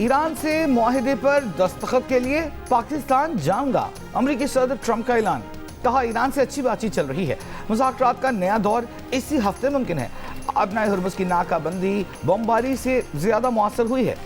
Iran से मुआहदे पर दस्तखत के लिए पाकिस्तान जाऊंगा, अमरीकी सदर ट्रंप का ऐलान। कहा ईरान से अच्छी बातचीत चल रही है, मुज़ाकरात का नया दौर इसी हफ्ते मुमकिन है। अपना हुर्मुज़ की नाकाबंदी बमबारी से ज्यादा मुअस्सर हुई है।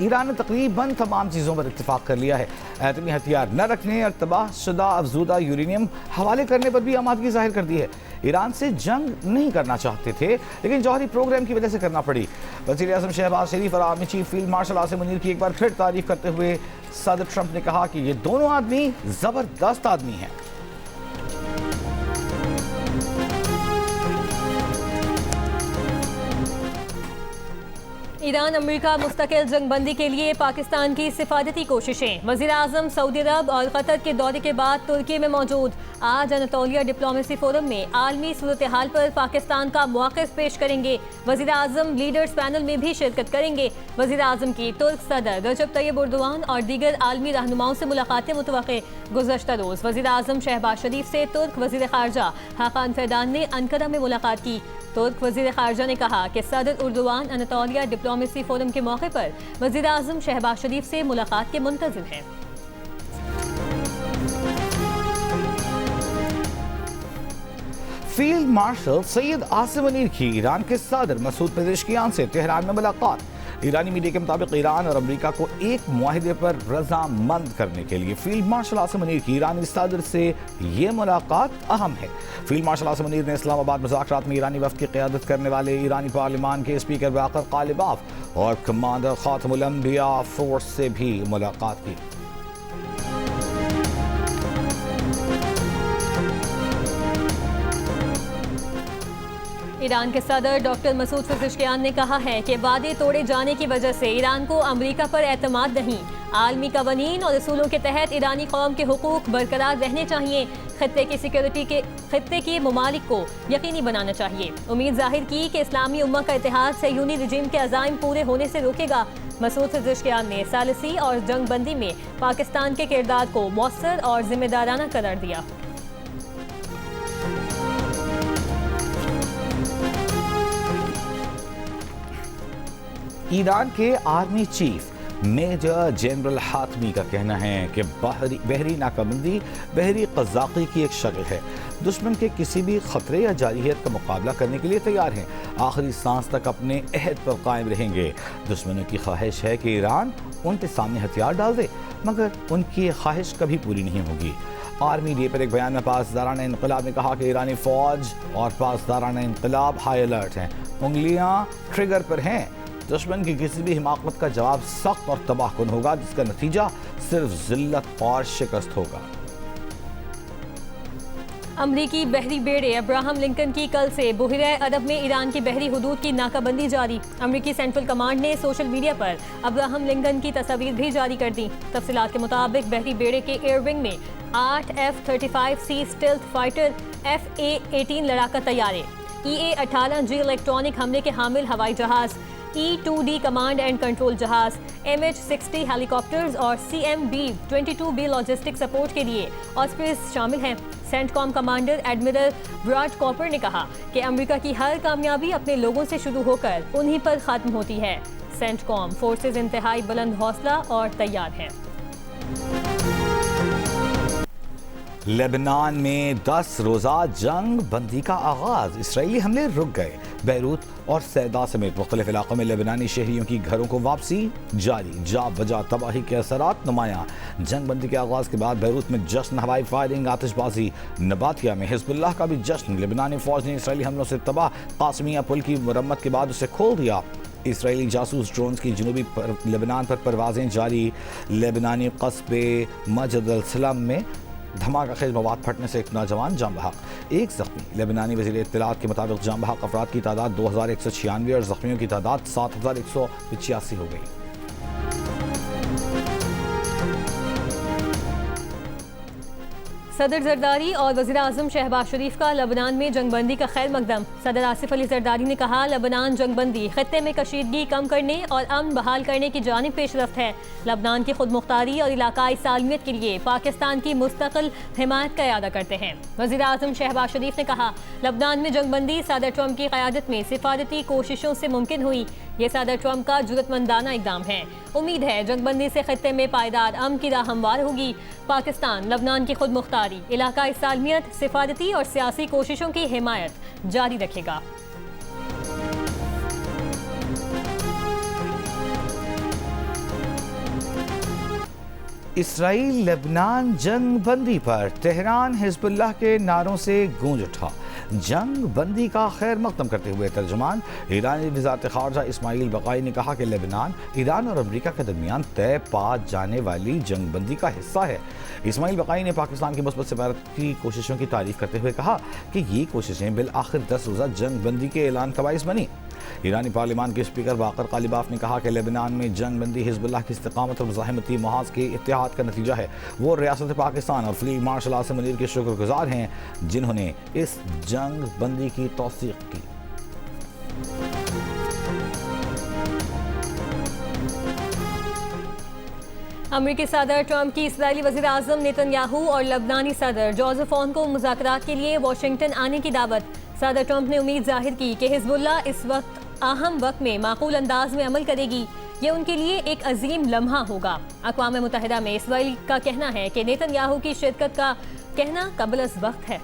ईरान ने तकरीबन तमाम चीज़ों पर इत्तेफाक कर लिया है। एटमी हथियार न रखने और तबाहशुदा अफजूदा यूरेनियम हवाले करने पर भी आमादगी जाहिर कर दी है। ईरान से जंग नहीं करना चाहते थे, लेकिन जौहरी प्रोग्राम की वजह से करना पड़ी। वज़ीर आज़म शहबाज शरीफ और army chief field marshal Asim Munir की एक बार फिर तारीफ करते हुए सदर ट्रंप ने कहा कि ये दोनों आदमी ज़बरदस्त आदमी हैं। ईरान अमेरिका मुस्तकिल जंगबंदी के लिए पाकिस्तान की सिफारती कोशिशें। वज़ीर आज़म सऊदी अरब और कतर के दौरे के बाद तुर्की में मौजूद। आज अनातोलिया डिप्लोमेसी फोरम में आलमी सूरत हाल पर पाकिस्तान का मौक़िफ़ पेश करेंगे। वज़ीर आज़म लीडर्स पैनल में भी शिरकत करेंगे। वज़ीर आज़म की तुर्क सदर रजब तैयब एर्दोगान और दीगर आलमी रहनुमाओं से मुलाकातें मुतवक्के। गुज़श्ता रोज़ वज़ीर आज़म शहबाज शरीफ से तुर्क वज़ीर ख़ारजा हाकान फ़ैदान ने अंकारा में मुलाकात की। तुर्क वज़ीर ख़ारजा ने कहा कि सदर एर्दोगान अनातोलिया डिप्लोमेसी फोरम के मौके पर वज़ीर आज़म शहबाज शरीफ से मुलाकात के मुंतज़िर हैं। फील्ड मार्शल सैयद आसिम मुनीर की ईरान के सदर मसूद पेज़ेश्कियान से तेहरान में मुलाकात। ईरानी मीडिया के मुताबिक ईरान और अमेरिका को एक मुआहदे पर रजामंद करने के लिए फील्ड मार्शल आसिम मुनीर की ईरानी सदर से ये मुलाकात अहम है। फील्ड मार्शल आसिम मुनीर ने इस्लामाबाद मुज़ाकरात में ईरानी वफ़द की क़यादत करने वाले ईरानी पार्लिमान के स्पीकर बाक़र ग़ालिबाफ और कमांडर ख़ातमुल अंबिया फोर्स से भी मुलाकात की। ईरान के सदर डॉक्टर मसूद पेज़ेश्कियान ने कहा है कि वादे तोड़े जाने की वजह से ईरान को अमेरिका पर एतमाद नहीं। आलमी कवानीन और असूलों के तहत ईरानी कौम के हुकूक बरकरार रहने चाहिए। खत्ते की सिक्योरिटी के खत्ते के ममालिक को यकीनी बनाना चाहिए। उम्मीद जाहिर की कि इस्लामी उम्मा का इत्तेहाद सह्यूनी रजीम के अज़ाइम पूरे होने से रोकेगा। मसूद पेज़ेश्कियान ने सालिसी और जंगबंदी में पाकिस्तान के किरदार को मौसर और जिम्मेदाराना करार दिया। ईरान के army chief major general Hatami का कहना है कि बहरी नाकाबंदी बहरी क़ज़ाक़ी की एक शक्ल है। दुश्मन के किसी भी ख़तरे या जारहियत का मुकाबला करने के लिए तैयार हैं। आखिरी सांस तक अपने अहद पर कायम रहेंगे। दुश्मनों की ख्वाहिश है कि ईरान उनके सामने हथियार डाल दे, मगर उनकी ख्वाहिश कभी पूरी नहीं होगी। आर्मी डे पर एक बयान में पासदाराना इनकलाब ने कहा कि ईरानी फ़ौज और पासदाराना इनकलाब हाई अलर्ट हैं, उंगलियाँ ट्रिगर पर हैं। दुश्मन की किसी भी हिमाकत का जवाब सख्त और तबाहकुन होगा, जिसका नतीजा सिर्फ जिल्लत और शिकस्त होगा। अमरीकी बहरी बेड़े अब्राहम लिंकन की कल से बहरे अरब में ईरान की बहरी हुदूद की नाकाबंदी जारी। अमरीकी सेंट्रल कमांड ने सोशल मीडिया पर अब्राहम लिंकन की तस्वीर भी जारी कर दी। तफसीलात के मुताबिक बहरी बेड़े के एयरविंग में 8 F-35C स्टेल्थ फाइटर, FA-18 लड़ाका तैयारे, EA-18G इलेक्ट्रॉनिक हमले के हामिल हवाई जहाज, E-2D कमांड एंड कंट्रोल जहाज, MH-60 हेलीकॉप्टर्स और CMB-22B लॉजिस्टिक सपोर्ट के लिए ऑस्प्रिस शामिल हैं। CENTCOM commander admiral Brad Cooper ने कहा कि अमेरिका की हर कामयाबी अपने लोगों से शुरू होकर उन्हीं पर खत्म होती है। सेंटकॉम फोर्सेस इंतहाई बुलंद हौसला और तैयार हैं। लेबनान में 10 रोज़ा जंग बंदी का आगाज़, इसराइली हमले रुक गए। बैरूत और सैदा समेत मुख्तलिफ इलाकों में लेबनानी शहरियों की घरों को वापसी जारी। जा बजा तबाही के असरात नुमायाँ। जंग बंदी के आगाज़ के बाद बैरूत में जश्न, हवाई फायरिंग, आतिशबाजी। नबातिया में हिजबुल्लाह का भी जश्न। लेबनानी फ़ौज ने इसराइली हमलों से तबाह कासमिया पुल की मुरम्मत के बाद उसे खोल दिया। इसराइली जासूस ड्रोन्स की जनूबी लेबनान पर परवाजें जारी। लेबनानी कस्बे मजद अल सलम में धमाका खेज मवाद फटने से एक नौजवान जाम बहक, एक जख्मी। लेबनानी वज़ीर इत्तलात के मुताबिक जाम बहक अफराद की तादाद 2196 और जख्मियों की तादाद 7185 हो गई। सदर जरदारी और वज़ीर आज़म शहबाज शरीफ का लबनान में जंगबंदी का खैर मकदम। सदर आसिफ अली जरदारी ने कहा, लबनान जंगबंदी खत्ते में कशीदगी कम करने और अमन बहाल करने की जानिब पेशरफ्त है। लबनान की खुद मुख्तारी और इलाकाई सालमियत के लिए पाकिस्तान की मुस्तकिल हिमायत का इरादा करते हैं। वज़ीर आज़म शहबाज शरीफ ने कहा, लबनान में जंगबंदी सदर ट्रंप की क़यादत में सिफारती कोशिशों से मुमकिन हुई। ये सदर ट्रंप का जुर्रतमंदाना इक़दाम है। उम्मीद है जंगबंदी से खत्ते में पायदार अमन की राह हमवार होगी। पाकिस्तान लबनान की खुद मुख्तारी, इलाकाई सालमियत, सिफारती और सियासी कोशिशों की हिमायत जारी रखेगा। इसराइल लेबनान जंग बंदी पर तेहरान हिजबुल्लाह के नारों से गूंज उठा। जंग बंदी का खैर मकदम करते हुए तर्जुमान ईरानी वज़ारत ख़ारजा इस्माइल बक़ाई ने कहा कि लेबनान ईरान और अमरीका के दरमियान तय पा जाने वाली जंग बंदी का हिस्सा है। इस्माइल बक़ाई ने पाकिस्तान की मुस्बत सिफारती कोशिशों की तारीफ करते हुए कहा कि ये कोशिशें बिल आखिर 10 रोज़ा जंग बंदी के ऐलान का बाइस बनी। ईरानी पार्लिमान के स्पीकर बाकर कालिबाफ ने कहा कि लेबनान में जंग बंदी हिजबुल्लाह की इस्तिकामत और मुज़ाहिमती महाज के इत्तेहाद का नतीजा है। वो रियासत पाकिस्तान और फील्ड मार्शल आसिम मुनीर के शुक्रगुजार हैं जिन्होंने इस जंग बंदी की तौसीक की। अमरीकी सदर ट्रंप की इसराइली वज़ीर आज़म नेतन्याहू और लबनानी सदर जोसेफ ऑन को मुज़ाकरात के लिए वाशिंगटन आने की दावत। सदर ट्रंप ने उम्मीद जाहिर की कि हिजबुल्लाह इस वक्त अहम वक्त में माकूल अंदाज में अमल करेगी। ये उनके लिए एक अजीम लम्हा होगा। अक़वाम मुत्तहिदा में इसराइल का कहना है कि नेतन्याहू की शिरकत का कहना कबल-अज़ वक्त है।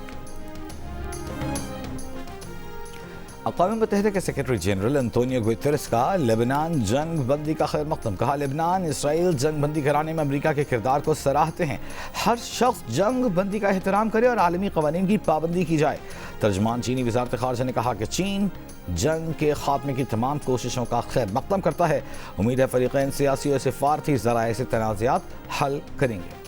अक़वाम मुत्तहिदा के सेक्रेटरी जनरल एंटोनियो गुतेरेस का लेबनान जंग बंदी का खैर मकदम। कहा, लेबनान इसराइल जंग बंदी कराने में अमरीका के किरदार को सराहते हैं। हर शख्स जंग बंदी का एहतराम करे और आलमी कवानीन की पाबंदी की जाए। तर्जमान चीनी वज़ारत ख़ारजा ने कहा कि चीन जंग के खात्मे की तमाम कोशिशों का खैर मकदम करता है। उम्मीद है फ़रीक़ैन सियासी और सिफारती ज़राए से तनाज़ात हल करेंगे।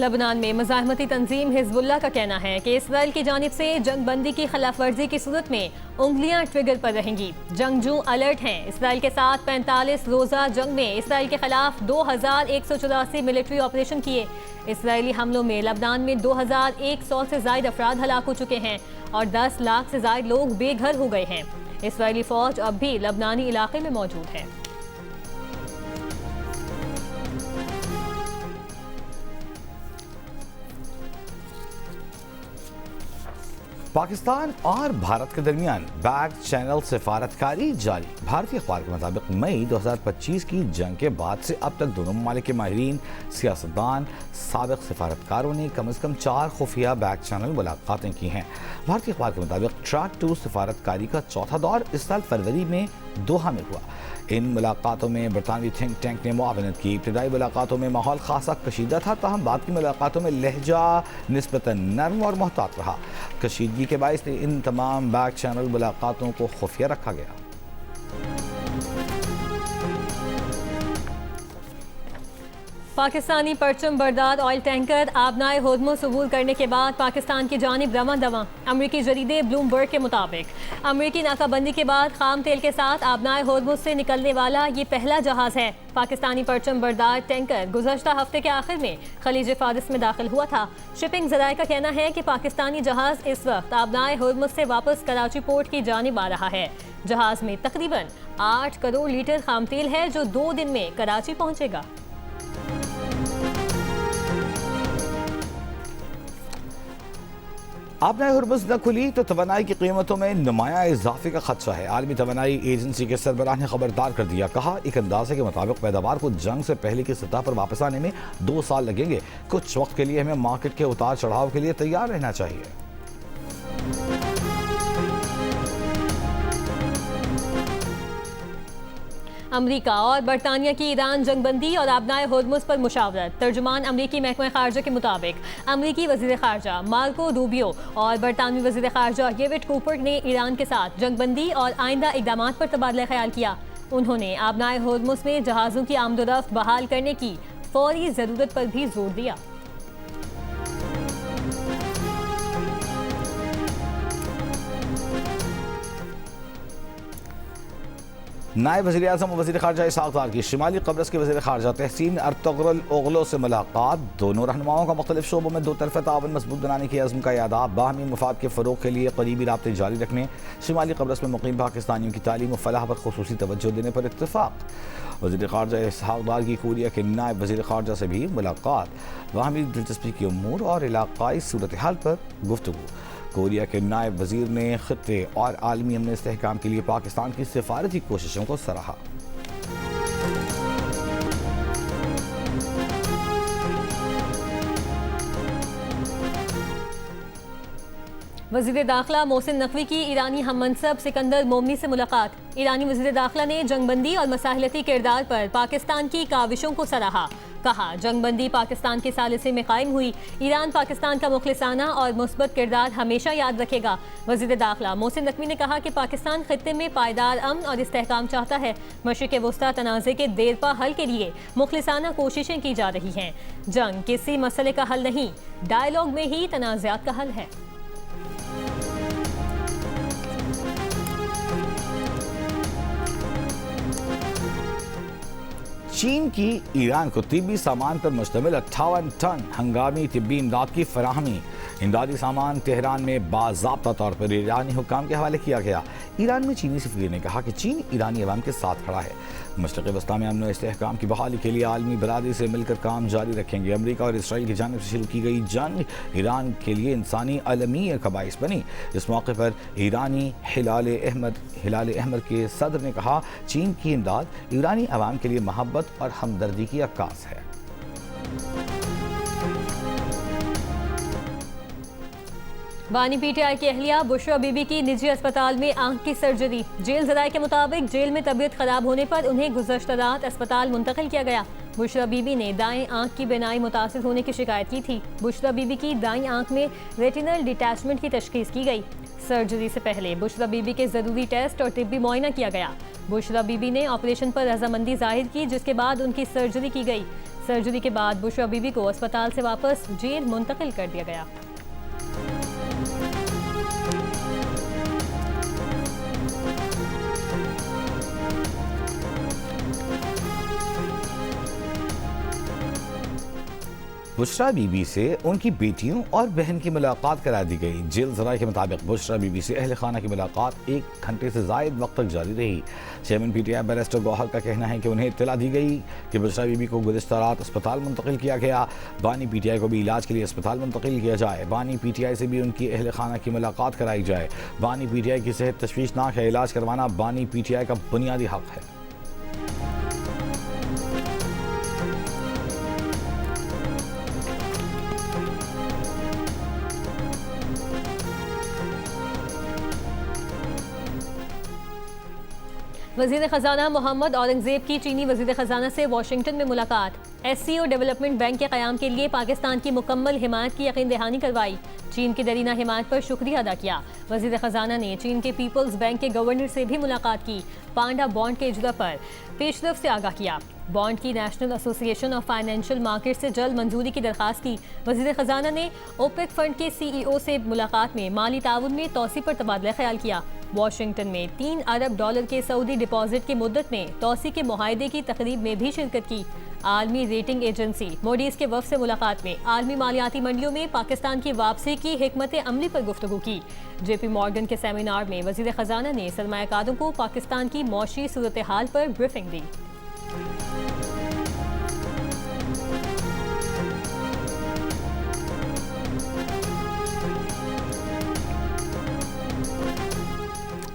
लबनान में मुज़ाहिमती तंजीम हिजबुल्लाह का कहना है कि इसराइल की जानिब से जंग बंदी की खिलाफ वर्जी की सूरत में उंगलियां ट्रिगर पर रहेंगी। जंगजू अलर्ट हैं। इसराइल के साथ 45 रोज़ा जंग में इसराइल के खिलाफ 2184 मिलिट्री ऑपरेशन किए। इसराइली हमलों में लबनान में 2100 से ज़ायद अफराद हलाक हो चुके हैं और 10 लाख से ज़ायद लोग बेघर हो गए हैं। इसराइली फ़ौज अब भी लबनानी इलाके में मौजूद है। पाकिस्तान और भारत के दरमियान बैक चैनल सिफारतकारी जारी। भारतीय अखबार के मुताबिक मई 2025 की जंग के बाद से अब तक दोनों ममालिक के माहिरीन, सियासतदान, साबिक सिफारतकारों ने कम से कम 4 खुफिया बैक चैनल मुलाकातें की हैं। भारतीय अखबार के मुताबिक ट्रैक 2 सिफारतकारी का चौथा दौर इस साल फरवरी में दोहा में हुआ। इन मुलाकातों में बरतानवी थिंक टैंक ने मुआवनत की। इब्तदाई मुलाकातों में माहौल खासा कशीदा था, ताहम बाद की मुलाकातों में लहजा निस्बतन नरम और मोहतात रहा। कशीदगी के बायस इन तमाम बैक चैनल मुलाकातों को खुफिया रखा गया। पाकिस्तानी परचम बरदार ऑयल टैंकर आबनाए होर्मुज़ अबूर करने के बाद पाकिस्तान की जानिब रवां दवां। अमरीकी जरीदे ब्लूमबर्ग के मुताबिक अमरीकी नाकाबंदी के बाद खाम तेल के साथ आबनाए होर्मुज़ से निकलने वाला ये पहला जहाज़ है। पाकिस्तानी परचम बरदार टैंकर गुज़श्ता हफ्ते के आखिर में खलीज फारिस में दाखिल हुआ था। शिपिंग ज़राए का कहना है कि पाकिस्तानी जहाज़ इस वक्त आबनाए होर्मुज़ से वापस कराची पोर्ट की जानिब आ रहा है। जहाज़ में तकरीबन 8 करोड़ लीटर खाम तेल है जो 2 दिन में कराची पहुँचेगा। आबनाए होर्मुज़ न खुली तो तवानाई की कीमतों में नुमाया इजाफे का खदशा है। आलमी तवानाई एजेंसी के सरबराह ने खबरदार कर दिया। कहा, एक अंदाजे के मुताबिक पैदावार को जंग से पहले की सतह पर वापस आने में 2 साल लगेंगे। कुछ वक्त के लिए हमें मार्केट के उतार चढ़ाव के लिए तैयार रहना चाहिए। अमरीका और बरतानिया की ईरान जंगबंदी और आबनाए होर्मुज़ पर मुशावरत। तर्जुमान अमरीकी महकमा खारजा के मुताबिक अमरीकी वज़ीर खारजा मार्को रूबियो और बरतानवी वज़ीर खारजा येविट कूपर ने ईरान के साथ जंगबंदी और आइंदा इक़दामात पर तबादला ख्याल किया। उन्होंने आबनाए होर्मुज़ में जहाज़ों की आमदोरफ्त बहाल करने की फौरी ज़रूरत पर भी जोर दिया। नायब वज़ीर आज़म और वज़ीर ख़ारजा इसहाक़ डार की शिमाली कब्रस के वज़ीर ख़ारजा तहसीन अर्तुग़रुल ओग़लो से मुलाकात। दोनों रहनुमाओं का मुख्तलिफ शोबों में दो तरफ़ा ताउन मजबूत बनाने के अज़्म का यादा। बाहमी मफाद के फ़रोग़ के लिए करीबी राब्ते जारी रखने, शिमाली कब्रस में मुक़ीम पाकिस्तानियों की तालीम और फलाह पर खुसूसी तवज्जो देने पर इत्तेफ़ाक़। वज़ीर ख़ारजा इसहाक़ डार की कोरिया के नायब वज़ीर ख़ारजा से भी मुलाकात। बाहमी दिलचस्पी के उमूर और इलाक़ाई सूरत हाल पर गुफ्तगू। कोरिया के नायब वज़ीर ने ख़ित्ते और आलमी अमन इस्तेहकाम के लिए पाकिस्तान की सिफारती कोशिशों को सराहा। वज़ीर दाखिला मोहसिन नकवी की ईरानी हम मनसब सिकंदर मोमनी से मुलाकात। ईरानी वज़ीर दाखिला ने जंगबंदी और मसाहलती किरदार पर पाकिस्तान की काविशों को सराहा। कहा, जंगबंदी पाकिस्तान के सालिसे में कायम हुई। ईरान पाकिस्तान का मुखलिसाना और मुस्बत किरदार हमेशा याद रखेगा। वज़ीर दाखिला मोहसिन नकवी ने कहा कि पाकिस्तान खित्ते में पायदार अमन और इस्तेहकाम चाहता है। मशरिक़ वस्ता तनाज़े के देरपा हल के लिए मुखलिसाना कोशिशें की जा रही हैं। जंग किसी मसले का हल नहीं, डायलॉग में ही तनाज़ात का हल है। चीन की ईरान को तिब्बी सामान पर मुश्तमिल 58 टन हंगामी तिब्बी इमदाद की फराहमी। इमदादी सामान तेहरान में बाज़ाब्ता तौर पर ईरानी हुक्काम के हवाले किया गया। ईरान में चीनी सफ़ीर ने कहा कि चीन ईरानी अवाम के साथ खड़ा है। मशरिक़ वस्ता में अमन और इस्तेहकाम की बहाली के लिए आलमी बरादरी से मिलकर काम जारी रखेंगे। अमरीका और इसराइल की जानिब से शुरू की गई जंग ईरान के लिए इंसानी अलमिया का बाइस बनी। इस मौके पर ईरानी हिलाल अहमद के सदर ने कहा, चीन की इमदाद ईरानी अवाम के लिए मोहब्बत और हमदर्दी की अक्कास है। बानी पीटीआई की अहलिया बुशरा बीबी की निजी अस्पताल में आंख की सर्जरी। जेल ज़राए के मुताबिक जेल में तबीयत खराब होने पर उन्हें गुज़श्ता रात अस्पताल मुंतकिल किया गया। बुशरा बीबी ने दाएं आंख की बीनाई मुतासिर होने की शिकायत की थी। बुशरा बीबी की दाएं आंख में रेटिनल डिटैचमेंट की तशख़ीस की गई। सर्जरी से पहले बुशरा बीबी के ज़रूरी टेस्ट और तिब्बी मुआयना किया गया। बुशरा बीबी ने ऑपरेशन पर रजामंदी जाहिर की, जिसके बाद उनकी सर्जरी की गई। सर्जरी के बाद बुशरा बीबी को अस्पताल से वापस जेल मुंतकिल कर दिया गया। बुशरा बीबी से उनकी बेटियों और बहन की मुलाकात करा दी गई। जेल ज़राए के मुताबिक बुशरा बीबी से अहल खाना की मुलाकात 1 घंटे से ज़ायद वक्त तक जारी रही। चेयरमैन पीटीआई बैरिस्टर गौहर का कहना है कि उन्हें इत्तला दी गई कि बुशरा बीबी को गुज़श्ता रात अस्पताल मुंतकिल किया गया। बानी पीटीआई को भी इलाज के लिए अस्पताल मुंतकिल किया जाए। बानी पीटीआई से भी उनकी अहल खाना की मुलाकात कराई जाए। बानी पीटीआई की सेहत तशवीशनाक है, इलाज करवाना बानी पीटीआई का बुनियादी हक है। वज़ीर ख़जाना मोहम्मद औरंगज़ेब की चीनी वज़ीर ख़जाना से वाशिंगटन में मुलाकात। SCO डेवलपमेंट बैंक के क़याम के लिए पाकिस्तान की मुकम्मल हिमायत की यकीन दहानी करवाई। चीन की दरीना हिमायत पर शुक्रिया अदा किया। वज़ीर ख़जाना ने चीन के पीपल्स बैंक के गवर्नर से भी मुलाकात की। पांडा बॉन्ड के इजरा पर पेशरफ से आगाह किया। बॉन्ड की national association of financial market से जल्द मंजूरी की दरख्वास्त की। वज़ीर ख़जाना ने ओपेक फंड के CEO से मुलाकात में माली ताउन में तोसी पर तबादला ख्याल किया। वाशिंगटन में $3 अरब के सऊदी डिपॉजिट की मुद्दत में तोसी के मुआहदे की तकरीब में भी शिरकत की। आलमी रेटिंग एजेंसी मोडीज के वफ़द से मुलाकात में आलमी मालियाती मंडियों में पाकिस्तान की वापसी की हिकमत अमली पर गुफ्तगू की। JP मॉर्गन के सेमिनार में वज़ीर ख़जाना ने सरमायाकारों को पाकिस्तान की मौशी सूरत हाल पर ब्रीफिंग दी।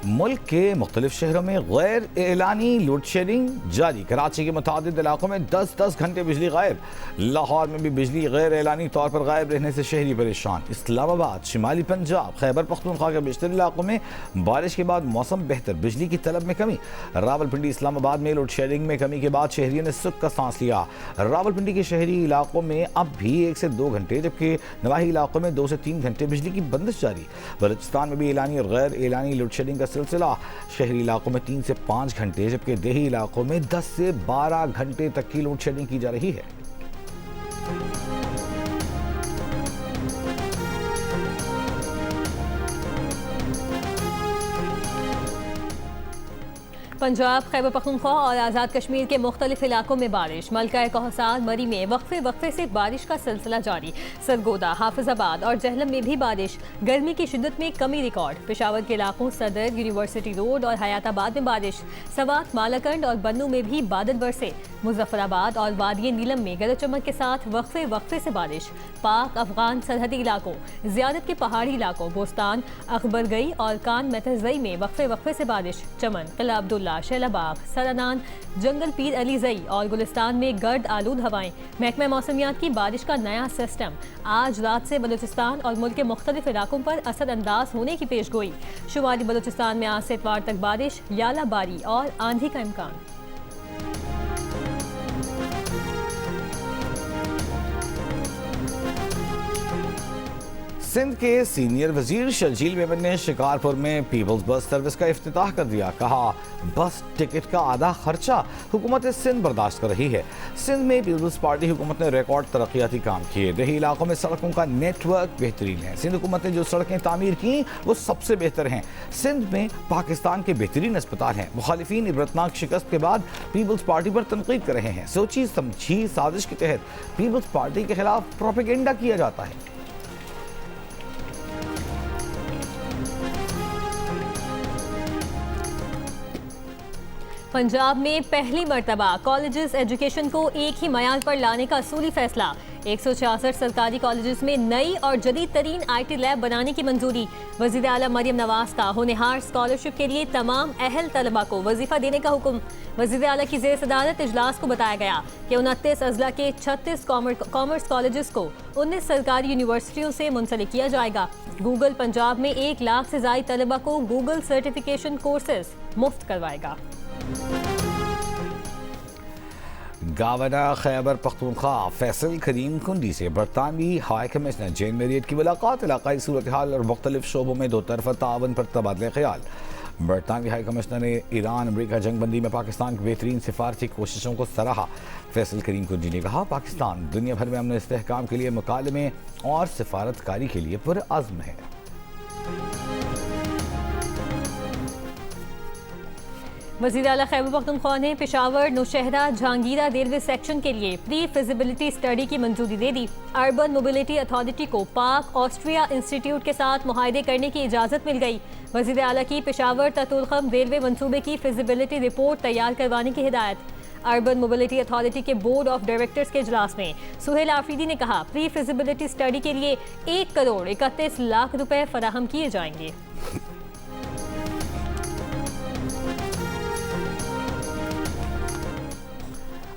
मुल्क के मुख्तलिफ शहरों में गैर एलानी लोड शेडिंग जारी। कराची के मुतादिद इलाकों में 10-10 घंटे बिजली गायब। लाहौर में भी बिजली गैर एलानी तौर पर गायब रहने से शहरी परेशान। इस्लामाबाद, शिमाली पंजाब, खैबर पख्तूनख्वा के बेशतर इलाकों में बारिश के बाद मौसम बेहतर, बिजली की तलब में कमी। रावलपिंडी, इस्लामाबाद में लोड शेडिंग में कमी के बाद शहरियों ने सुख का सांस लिया। रावलपिंडी के शहरी इलाकों में अब भी 1 से 2 घंटे, जबकि नवाही इलाकों में 2 से 3 घंटे बिजली की बंदिश जारी। बलूचिस्तान में भी एलानी और गैर एलानी लोड शेडिंग का सिलसिला। शहरी इलाकों में 3 से 5 घंटे, जबकि देही इलाकों में 10 से 12 घंटे तक की लोड शेडिंग की जा रही है। पंजाब, खैबर पख्तूनख्वा और आज़ाद कश्मीर के मुख्तलिफ इलाकों में बारिश। मलका कौसार मरी में वक्फे से बारिश का सिलसिला जारी। सरगोदा, हाफिजाबाद और जहलम में भी बारिश। गर्मी की शिद्दत में कमी रिकॉर्ड। पेशावर के इलाकों सदर, यूनिवर्सिटी रोड और हयाताबाद में बारिश। सवात, मालाकंड और बन्नू में भी बादल बरसे। मुजफ्फराबाद और वादिय नीलम में गरज चमक के साथ वक्फे से बारिश। पाक अफगान सरहदी इलाकों, ज़ियारत के पहाड़ी इलाकों, बोस्तान, अकबरगई और कान मेतजई में वक्फे से बारिश। चमन, किला अब्दुल्ला, शैलाबाग, सरानान, जंगल पीर अली जई और गुलिस्तान में गर्द आलूद हवाएं। महकमा मौसमियात की बारिश का नया सिस्टम। आज रात से बलूचिस्तान और मुल्क के मुख्तलिफ इलाकों पर असर अंदाज होने की पेशगोई। शुमाली बलूचिस्तान में आज से इतवार तक बारिश, यालाबारी और आंधी का इम्कान। सिंध के सीनियर वजीर शर्जील मेमन ने शिकारपुर में पीपल्स बस सर्विस का इफ्तिताह कर दिया। कहा, बस टिकट का आधा खर्चा हुकूमत सिंध बर्दाश्त कर रही है। सिंध में पीपल्स पार्टी हुकूमत ने रिकॉर्ड तरक्याती काम किए। देही इलाकों में सड़कों का नेटवर्क बेहतरीन है। सिंध हुकूमत ने जो सड़कें तामीर की वो सबसे बेहतर हैं। सिंध में पाकिस्तान के बेहतरीन अस्पताल हैं। मुखालिफिन इबरतनाक शिकस्त के बाद पीपल्स पार्टी पर तनकीद कर रहे हैं। सोची समझी साजिश के तहत पीपल्स पार्टी के खिलाफ प्रोपेगेंडा किया जाता है। पंजाब में पहली मरतबा कॉलेजेस एजुकेशन को एक ही मयार पर लाने का असूली फैसला। 166 सरकारी कॉलेजेस में नई और जदीद तरीन IT लैब बनाने की मंजूरी। वज़ीर आला मरियम नवाज का होनहार स्कॉलरशिप के लिए तमाम अहल तलबा को वजीफा देने का हुक्म। वज़ीर आला की ज़ेर सदारत इजलास को बताया गया कि 29 अजला के 36 कॉमर्स कॉलेजेस को 19 सरकारी यूनिवर्सिटियों से मुंसलिक किया जाएगा। गूगल पंजाब में 1 लाख से ज़ायद तलबा को गूगल सर्टिफिकेशन कोर्सेज मुफ्त करवाएगा। गवर्नर खैबर पख्तूनख्वा फैसल करीम कुंडी से बरतानवी हाई कमिश्नर जेन मेरियट की मुलाकात। इलाकाई सूरत हाल और मुख्तलिफ शोबों में दो तरफा तावन पर तबादला ख्याल। बरतानवी हाई कमिश्नर ने ईरान अमरीका जंगबंदी में पाकिस्तान की बेहतरीन सिफारती कोशिशों को सराहा। फैसल करीम कुंडी ने कहा, पाकिस्तान दुनिया भर में अमन इस्तेहकाम के लिए मुकालमे और सिफारतकारी के लिए पुरअज़्म है। वज़ीर आला खैबर पख्तूनख्वा ने पेशावर, नौशहरा, जहांगीरा रेलवे सेक्शन के लिए प्री फिजिबिलिटी स्टडी की मंजूरी दे दी। अर्बन मोबिलिटी अथॉरिटी को पाक ऑस्ट्रिया इंस्टीट्यूट के साथ मुआहदे करने की इजाज़त मिल गई। वज़ीर आला की पेशावर ततुलखम रेलवे मंसूबे की फिजिबिलिटी रिपोर्ट तैयार करवाने की हिदायत। अर्बन मोबिलिटी अथॉरिटी के बोर्ड ऑफ डायरेक्टर्स के इजलास में सुहेल आफरीदी ने कहा, प्री फिजिबिलिटी स्टडी के लिए 1 करोड़ 31 लाख रुपए फराहम किए जाएंगे।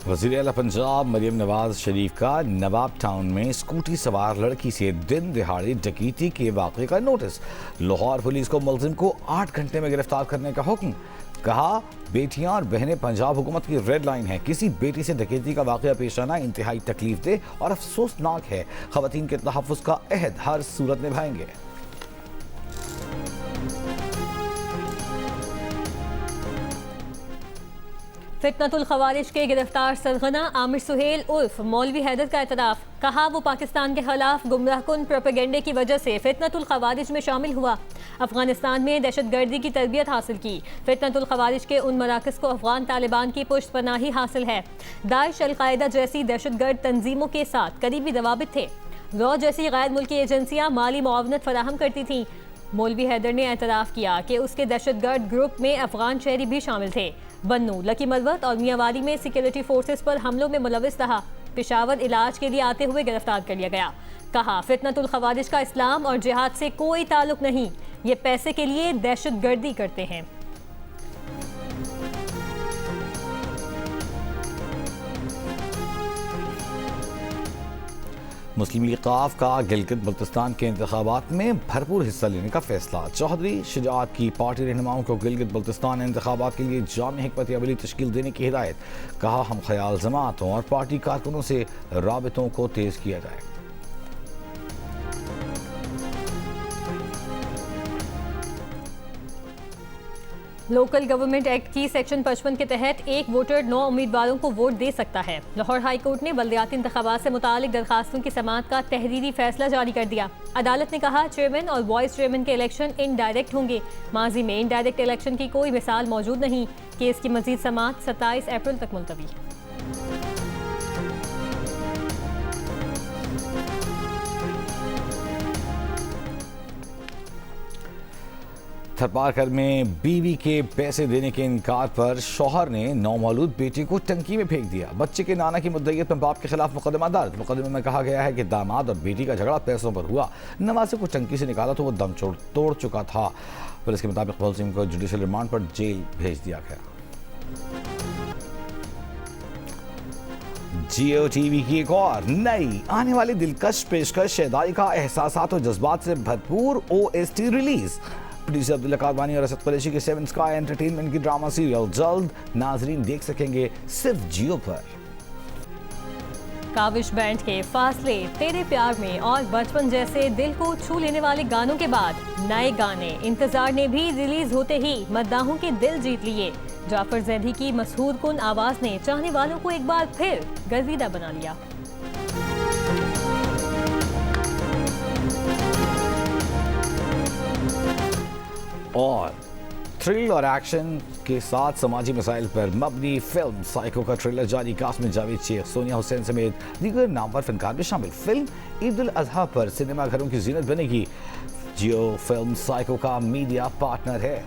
वज़ीर आला पंजाब मरियम नवाज शरीफ का नवाब टाउन में स्कूटी सवार लड़की से दिन दिहाड़े डकैती के वाक़े का नोटिस। लाहौर पुलिस को मुलजिम को 8 घंटे में गिरफ्तार करने का हुक्म। कहा, बेटियां और बहनें पंजाब हुकूमत की रेड लाइन है। किसी बेटी से डकैती का वाक़या पेश आना इंतहाई तकलीफ दे और अफसोसनाक है। ख़वातीन के तहफ़्फ़ुज़ का अहद हर सूरत निभाएंगे। फितनतुल खवारिज के गिरफ्तार सरगना आमिर सुहेल उर्फ मौलवी हैदर का एतराफ़। कहा, वो पाकिस्तान के खिलाफ गुमराहकुन प्रोपेगेंडे की वजह से फितनतुल खवारिज में शामिल हुआ। अफगानिस्तान में दहशतगर्दी की तरबियत हासिल की। फितनतुल खवारिज के उन मराकज़ को अफगान तालिबान की पुष्ट पनाही हासिल है। दाइश, अलकायदा जैसी दहशतगर्द तंजीमों के साथ करीबी रवाबित थे। रॉ जैसी गैर मुल्की एजेंसियाँ माली मुआवनत फराहम करती थीं। मौलवी हैदर ने एतराफ़ किया कि उसके दहशतगर्द ग्रुप में अफगान शहरी भी शामिल थे। बन्नू, लकी मरवत और मियांवाली में सिक्योरिटी फोर्सेस पर हमलों में मुलविस रहा। पेशावर इलाज के लिए आते हुए गिरफ्तार कर लिया गया। कहा, फितनतुल खवारिज का इस्लाम और जिहाद से कोई ताल्लुक नहीं, ये पैसे के लिए दहशतगर्दी करते हैं। मुस्लिम लीग क़ाफ का गिलगित बल्तिस्तान के इंतखाबात में भरपूर हिस्सा लेने का फैसला। चौधरी शुजाअत की पार्टी रहनुमाओं को गिलगित बल्तिस्तान इंतखाबात के लिए जामी हिकमत अमली तश्कील देने की हिदायत। कहा, हम ख्याल जमातों और पार्टी कारकुनों से राबितों को तेज़ किया जाए। लोकल गवर्नमेंट एक्ट की सेक्शन 55 के तहत एक वोटर 9 उम्मीदवारों को वोट दे सकता है। लाहौर हाई कोर्ट ने बल्दियाती इंतखाबात से मुतालिक दरखास्तों की समाअत का तहरीरी फैसला जारी कर दिया। अदालत ने कहा चेयरमैन और वाइस चेयरमैन के इलेक्शन इनडायरेक्ट होंगे। माजी में इनडायरेक्ट इलेक्शन की कोई मिसाल मौजूद नहीं। केस की मजीद समाअत 27 अप्रैल तक मुलतवी। थरपारकर में बीवी के पैसे देने के इनकार पर शौहर ने नौमौलूद बेटे को टंकी में फेंक दिया। बच्चे के नाना की मुद्दईयत में बाप के खिलाफ मुकदमा दर्ज। मुकदमे में कहा गया है कि दामाद और बेटी का झगड़ा पैसों पर हुआ। नवासे को टंकी से निकाला तो वो दम तोड़ चुका था। पुलिस के मुताबिक मुलजिम को जुडिशल रिमांड पर जेल भेज दिया गया। जियो टीवी की एक और नई आने वाली दिलकश पेशकश शहदाई का एहसासात और जज्बात से भरपूर OST release. Producer Abdullah Kadwani और असद कुरैशी के 7 स्काई एंटरटेनमेंट की ड्रामा सीरियल जल्द नाजरीन देख सकेंगे सिर्फ जियो पर। काविश बैंड के फासले, तेरे प्यार में और बचपन जैसे दिल को छू लेने वाले गानों के बाद नए गाने इंतजार ने भी रिलीज होते ही मद्दाहों के दिल जीत लिए। जाफर जैदी की मशहूर कुन आवाज ने चाहने वालों को एक बार फिर गर्विदा बना लिया। और थ्रिल और एक्शन के साथ समाजी मसाइल पर मबनी फिल्म साइको का ट्रेलर जारी। कास्ट में जावेद शेख, सोनिया हुसैन समेत दीगर नामवर फनकार भी शामिल। फिल्म ईद उल अजहा पर सिनेमा घरों की जीनत बनेगी। जियो फिल्म साइको का मीडिया पार्टनर है।